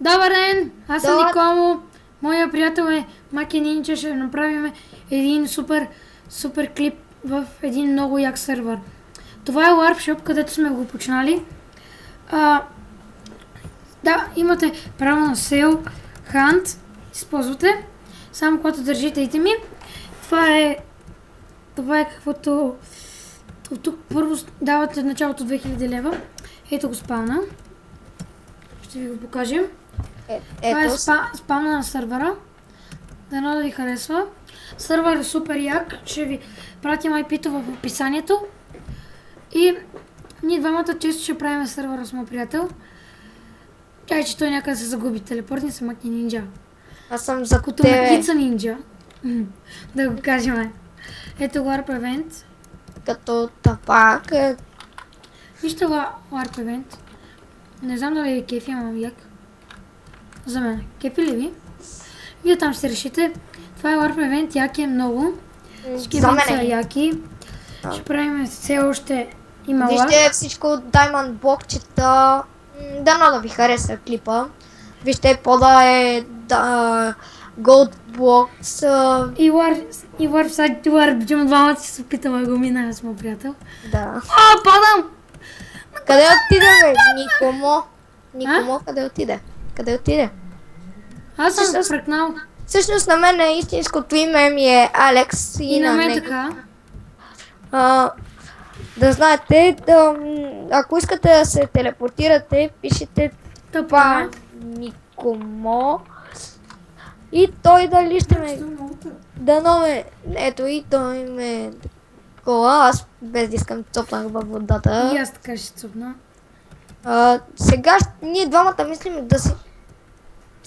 Добър ден! Аз съм Добър. Никомо. Моя приятел е Маки Нинча. Ще направим един супер клип в един много як сървър. Това е Warp Shop, където сме го почнали. Да, имате право на Sale Hunt. Използвате. Само когато държите итеми. Това е каквото... Тук първо давате началото 2000 лева. Ето го спална. Ще ви го покажем. Това е спамна на сървъра. Дано да ви харесва. Сървър е супер як. Ще ви пратим IP-то в описанието. И ние двамата често ще правим сървъра с моят приятел. Тя че той някъде се загуби. Телепортни са Маки Нинджа. Аз съм за Като тебе. Макица Нинджа. Да го кажем. Ето Warp Event. Като тапак. Вижте Warp Event. Не знам дали ви кефи, ама як. За мен. Кефи ли ви? Вие там ще решите. Това е Warp Event. Яки е много. Всички За евент са мен. яки. Ще правим все още има лак. Вижте всичко от Diamond блокчета. Дано да ви хареса клипа. Вижте пода е Gold Blocks. И Warp Side Warp Jump. Двамата си се опитаме да го мина с моят приятел. Да. Падам! Къде отиде, бе? Никомо, къде отиде? Къде отиде? Аз съм Всъщност- фръкнал. Всъщност на мен истинското име ми е Алекс И на мен него. така. Да знаете, ако искате да се телепортирате, пишете Тъпа. Никомо и той дали ще ме дано ме, ето и той ме кола, аз без да искам цопнах във водата. И аз така ще цупна. Сега ние двамата мислим да си...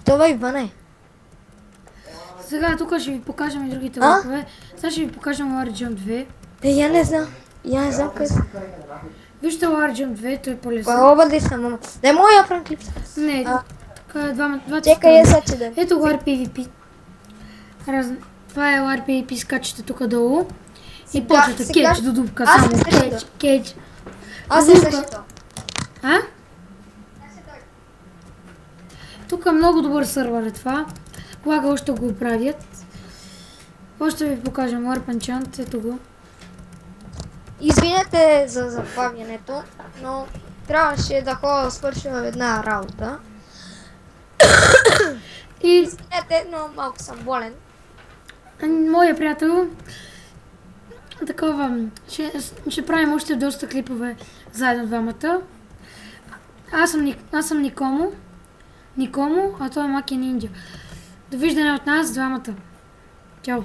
Това Иване. Сега тук ще ви покажем и другите лакове. Сега ще ви покажем Warp Jump 2. Я не знам. Я не знам къде. Вижте Warp Jump 2, той е по-лесен. Кола да съм, мама. Не мога да правим клип. Не, тук е двата Чекай, страни. че да. Ето Warp PvP. Това е Warp PvP, скачате тук долу. И почвате сега- кетч до дупка, аз само се сещам. кетч. Аз се Дупка. сещам. А? Тук е много добър сървър е това. Лага още го правят. Още ви покажем Warp Enchant, ето го. Извинете за забавянето, но трябваше да ходя да свърша една работа. И Извинете, но малко съм болен. моя приятел, такова, ще правим още доста клипове заедно двамата. Аз съм Никомо, а той е Маки Нинджа. Довиждане от нас двамата. Чао!